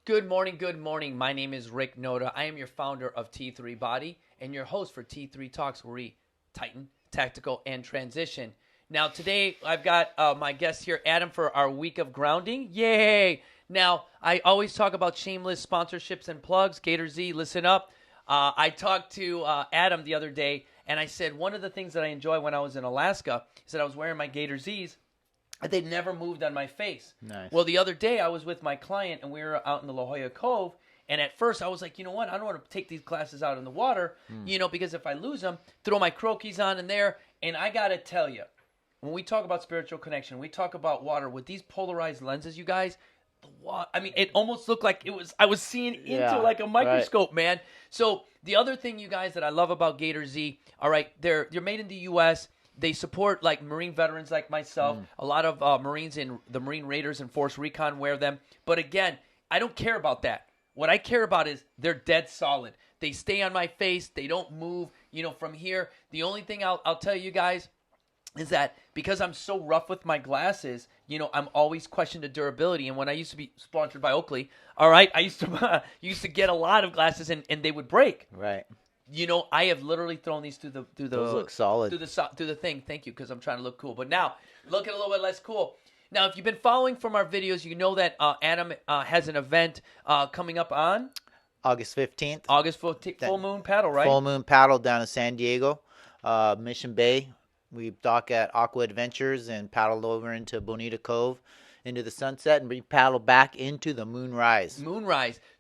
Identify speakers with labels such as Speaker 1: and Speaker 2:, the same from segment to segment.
Speaker 1: Good morning, good morning. My name is Rick Noda. I am your founder of T3 Body and your host for T3 Talks, where we tighten, tactical, and transition. Now, today I've got my guest here, Adam, for our week of grounding. Yay! Now, I always talk about shameless sponsorships and plugs. Gator Z, listen up. I talked to Adam the other day, and I said one of the things that I enjoy when I was in Alaska is that I was wearing my Gator Z's. They never moved on my face.
Speaker 2: Nice.
Speaker 1: Well, the other day I was with my client and we were out in the La Jolla Cove. And at first I was like, you know what? I don't want to take these glasses out in the water, because if I lose them, throw my croquis on in there. And I got to tell you, when we talk about spiritual connection, we talk about water with these polarized lenses, you guys, it almost looked like I was seeing into like a microscope, man. So the other thing, you guys, that I love about Gator Z, all right, they're made in the U.S., They support like Marine veterans like myself. A lot of Marines in the Marine Raiders and Force Recon wear them. But again, I don't care about that. What I care about is they're dead solid. They stay on my face. They don't move, from here. The only thing I'll tell you guys is that because I'm so rough with my glasses, I'm always questioning the durability. And when I used to be sponsored by Oakley, all right, I used to get a lot of glasses and they would break.
Speaker 2: Right.
Speaker 1: I have literally thrown these through the
Speaker 2: Those look solid.
Speaker 1: through the thing. Thank you, because I'm trying to look cool. But now, looking a little bit less cool. Now, if you've been following from our videos, you know that Adam has an event coming up on
Speaker 2: August 15th.
Speaker 1: August 15th, full moon paddle, right?
Speaker 2: Full moon paddle down in San Diego, Mission Bay. We dock at Aqua Adventures and paddle over into Bonita Cove, into the sunset, and we paddle back into the moonrise.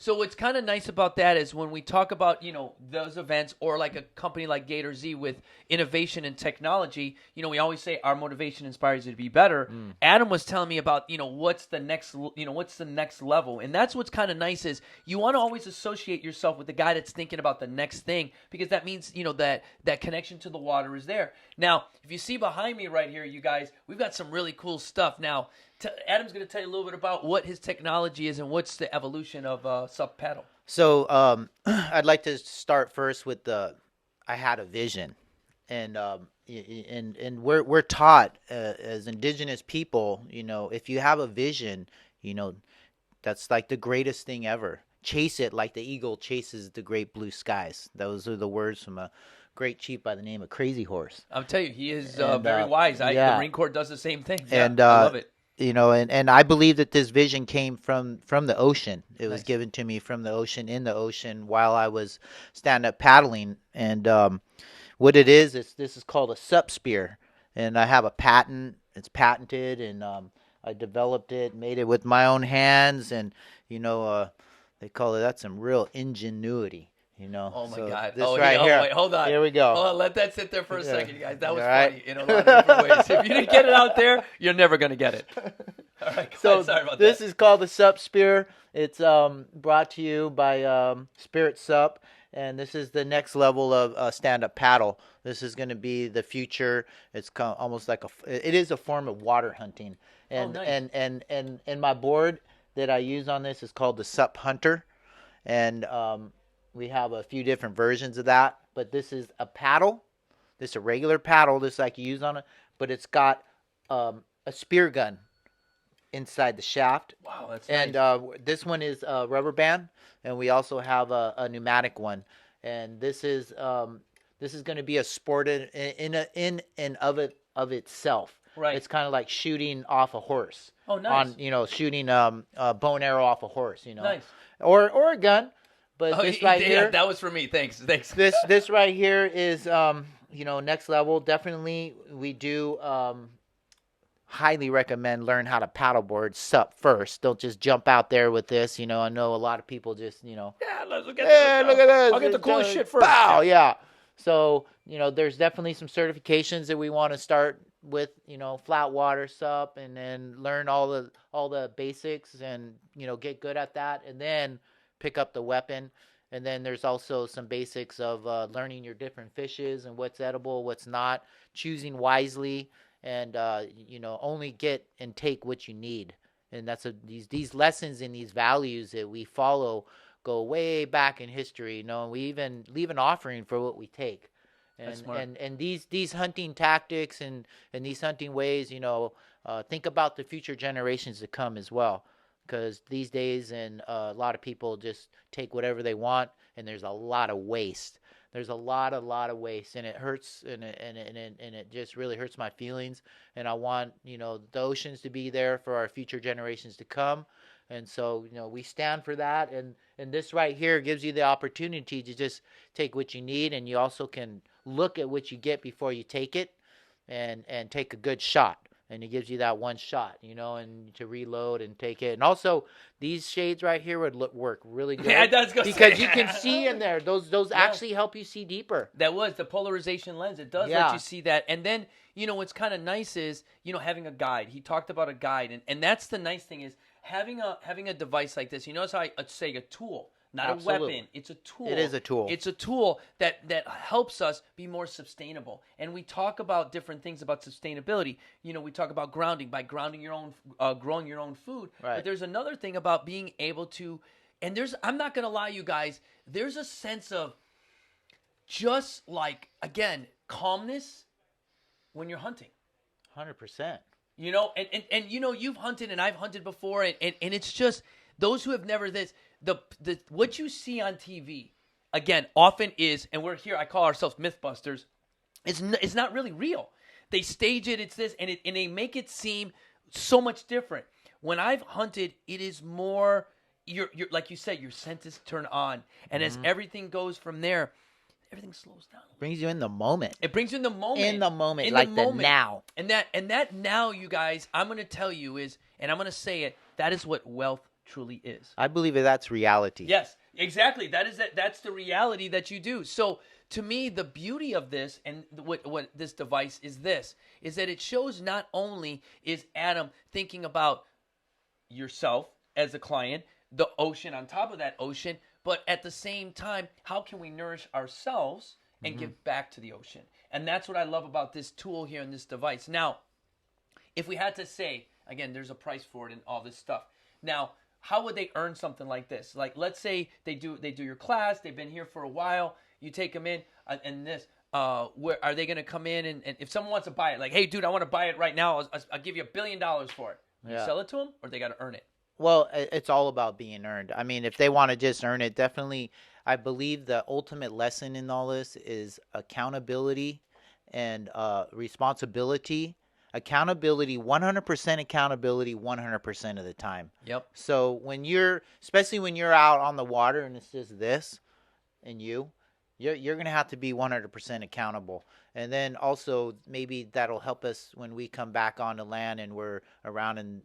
Speaker 1: So what's kind of nice about that is when we talk about, those events, or like a company like Gator Z with innovation and technology, we always say our motivation inspires you to be better. Adam was telling me about, what's the next level. And that's what's kind of nice is you want to always associate yourself with the guy that's thinking about the next thing, because that means, that connection to the water is there. Now, if you see behind me right here, you guys, we've got some really cool stuff. Now, Adam's going to tell you a little bit about what his technology is and what's the evolution of SUP paddle.
Speaker 2: So I'd like to start first with I had a vision, and we're taught as indigenous people, if you have a vision, that's like the greatest thing ever. Chase it like the eagle chases the great blue skies. Those are the words from a great chief by the name of Crazy Horse.
Speaker 1: I'll tell you, he is very wise. The Marine Corps does the same thing.
Speaker 2: And
Speaker 1: I love it.
Speaker 2: And I believe that this vision came from the ocean. It was
Speaker 1: Nice.
Speaker 2: given to me from the ocean, in the ocean, while I was stand-up paddling. And what it is this is called a SUP spear. And I have a patent. It's patented, and I developed it, made it with my own hands. And, they call it, that's some real ingenuity.
Speaker 1: Oh my
Speaker 2: So
Speaker 1: God!
Speaker 2: This
Speaker 1: Wait,
Speaker 2: here.
Speaker 1: hold on.
Speaker 2: Here we go.
Speaker 1: Hold on, let that sit there for a second, you guys. That was
Speaker 2: All right.
Speaker 1: funny in a lot of different ways. If you didn't get it out there, you're never gonna get it. All right, go ahead. Sorry about
Speaker 2: this
Speaker 1: that.
Speaker 2: is called the SUP spear. It's brought to you by Spirit SUP, and this is the next level of stand-up paddle. This is going to be the future. It's almost like it is a form of water hunting, and
Speaker 1: nice.
Speaker 2: and my board that I use on this is called the SUP Hunter, and we have a few different versions of that. But this is a paddle. This is a regular paddle, just like you use on it, but it's got a spear gun inside the shaft.
Speaker 1: Wow, that's
Speaker 2: and
Speaker 1: nice.
Speaker 2: This one is a rubber band, and we also have a pneumatic one. And this is going to be a sport in and of itself.
Speaker 1: Right.
Speaker 2: It's kind of like shooting off a horse.
Speaker 1: Oh, nice.
Speaker 2: Shooting a bow and arrow off a horse.
Speaker 1: Nice.
Speaker 2: Or a gun. But this right here,
Speaker 1: that was for me. Thanks.
Speaker 2: this right here is next level. Definitely, we do highly recommend learn how to paddleboard SUP first. Don't just jump out there with this. I know a lot of people just
Speaker 1: Yeah, let's look at
Speaker 2: look at this.
Speaker 1: I'll get the coolest shit first.
Speaker 2: Bow, yeah. So there's definitely some certifications that we want to start with. Flat water SUP, and then learn all the basics, and get good at that, and then pick up the weapon. And then there's also some basics of learning your different fishes and what's edible, what's not, choosing wisely, and only get and take what you need. And that's these lessons and these values that we follow go way back in history. We even leave an offering for what we take.
Speaker 1: That's smart.
Speaker 2: And these hunting tactics and these hunting ways, think about the future generations to come as well. because these days and a lot of people just take whatever they want, and there's a lot of waste. There's a lot of waste, and it hurts, and it just really hurts my feelings. And I want, the oceans to be there for our future generations to come. And so, we stand for that. And this right here gives you the opportunity to just take what you need, and you also can look at what you get before you take it, and take a good shot. And it gives you that one shot, and to reload and take it. And also, these shades right here would work really good.
Speaker 1: Yeah, that's
Speaker 2: because you can see in there. Those actually help you see deeper.
Speaker 1: That was the polarization lens. It does let you see that. And then, what's kind of nice is, having a guide. He talked about a guide. And that's the nice thing is having a device like this. You notice how I say a tool. Not
Speaker 2: Absolutely.
Speaker 1: a weapon. It's a tool.
Speaker 2: It is a tool.
Speaker 1: It's a tool that helps us be more sustainable. And we talk about different things about sustainability. We talk about grounding, by grounding your own, growing your own food.
Speaker 2: Right.
Speaker 1: But there's another thing about being able to, and I'm not going to lie, you guys, there's a sense of just like, again, calmness when you're hunting.
Speaker 2: 100%.
Speaker 1: And you've hunted and I've hunted before, and it's just those who have never the what you see on TV, again, often is, and we're here, I call ourselves Mythbusters, it's not really real. They stage it, it's this, and they make it seem so much different. When I've hunted, it is more, you're like you said, your senses turn on, and as everything goes from there, everything slows down.
Speaker 2: Brings you in the moment.
Speaker 1: It brings you in the moment.
Speaker 2: In the moment, like the now.
Speaker 1: And that now, you guys, I'm going to tell you is, and I'm going to say it, that is what wealth truly is.
Speaker 2: I believe that's reality.
Speaker 1: Yes, exactly. That's the reality that you do. So to me, the beauty of this and what this device is that it shows not only is Adam thinking about yourself as a client, the ocean on top of that ocean, but at the same time, how can we nourish ourselves and give back to the ocean? And that's what I love about this tool here and this device. Now, if we had to say, again, there's a price for it and all this stuff. Now, how would they earn something like this? Like, let's say they do your class, they've been here for a while, you take them in, and this, where are they going to come in? And if someone wants to buy it, like, hey, dude, I want to buy it right now, I'll give you $1 billion for it. You sell it to them, or they got to earn it?
Speaker 2: Well, it's all about being earned. I mean, if they want to just earn it, definitely, I believe the ultimate lesson in all this is accountability and responsibility. Accountability, 100% accountability, 100% of the time.
Speaker 1: Yep.
Speaker 2: So especially when you're out on the water and it's just this and you're going to have to be 100% accountable. And then also maybe that'll help us when we come back onto land and we're around in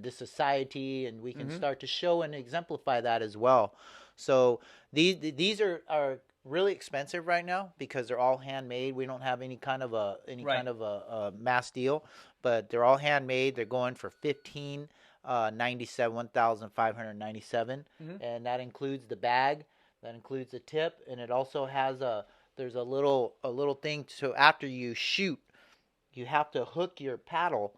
Speaker 2: this society, and we can start to show and exemplify that as well. So these are really expensive right now because they're all handmade. We don't have any kind of a mass deal, but they're all handmade. They're going for $1,597, and that includes the bag, that includes the tip, and it also has there's a little thing. So after you shoot, you have to hook your paddle,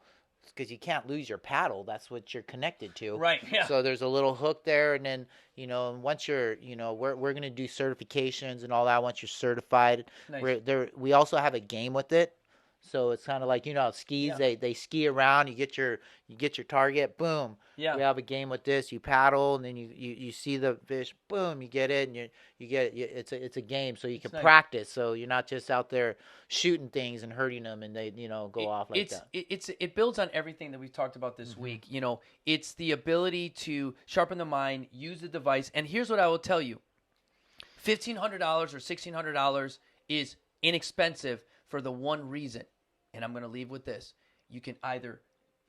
Speaker 2: because you can't lose your paddle. That's what you're connected to.
Speaker 1: Right, yeah.
Speaker 2: So there's a little hook there, and then, once you're, we're going to do certifications and all that once you're certified.
Speaker 1: Nice.
Speaker 2: We also have a game with it. So it's kind of like, skis,
Speaker 1: Yeah.
Speaker 2: they ski around, you get your target, boom.
Speaker 1: Yeah.
Speaker 2: We have a game with this, you paddle, and then you see the fish, boom, you get it, and you get it. It's a game, so you can practice. So you're not just out there shooting things and hurting them, and they, go off like that.
Speaker 1: It builds on everything that we've talked about this week. It's the ability to sharpen the mind, use the device. And here's what I will tell you. $1,500 or $1,600 is inexpensive for the one reason, and I'm going to leave with this. You can either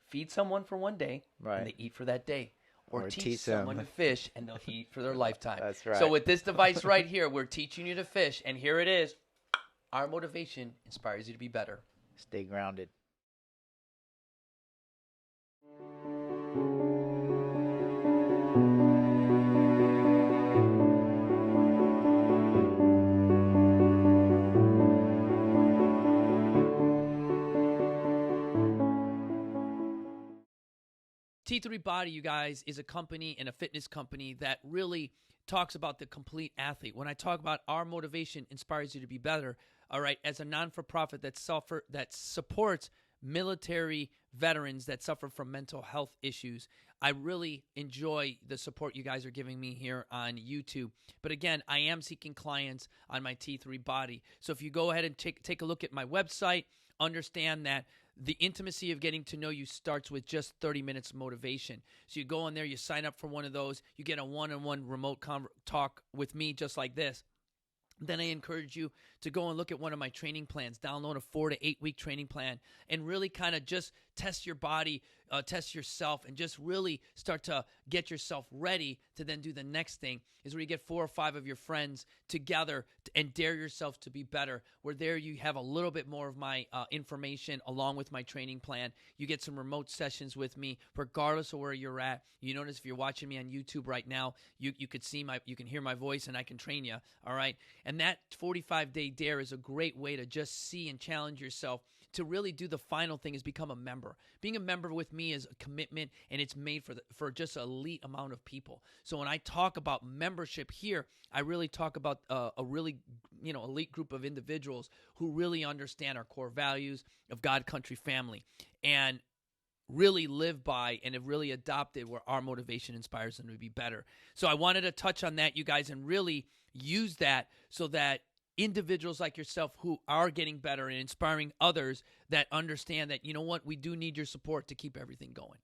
Speaker 1: feed someone for one day, and they eat for that day, or teach someone to fish, and they'll eat for their lifetime.
Speaker 2: That's right.
Speaker 1: So with this device right here, we're teaching you to fish, and here it is. Our motivation inspires you to be better.
Speaker 2: Stay grounded.
Speaker 1: T3 Body, you guys, is a company and a fitness company that really talks about the complete athlete. When I talk about our motivation inspires you to be better, all right, as a non-for-profit that supports military veterans that suffer from mental health issues. I really enjoy the support you guys are giving me here on YouTube. But again, I am seeking clients on my T3 body. So if you go ahead and take a look at my website, understand that the intimacy of getting to know you starts with just 30 minutes motivation. So you go on there, you sign up for one of those, you get a one-on-one remote talk with me just like this. Then I encourage you to go and look at one of my training plans, download a 4 to 8 week training plan, and really kind of just test your body, test yourself, and just really start to get yourself ready to then do the next thing, is where you get 4 or 5 of your friends together and dare yourself to be better, where there you have a little bit more of my information along with my training plan. You get some remote sessions with me regardless of where you're at. You notice if you're watching me on YouTube right now, you can hear my voice and I can train you, all right? And that 45-day dare is a great way to just see and challenge yourself to really do the final thing, is become a member. Being a member with me is a commitment, and it's made for just an elite amount of people. So when I talk about membership here, I really talk about a really elite group of individuals who really understand our core values of God, country, family, and really live by and have really adopted where our motivation inspires them to be better. So I wanted to touch on that, you guys, and really use that so that individuals like yourself who are getting better and inspiring others that understand that, you know what, we do need your support to keep everything going.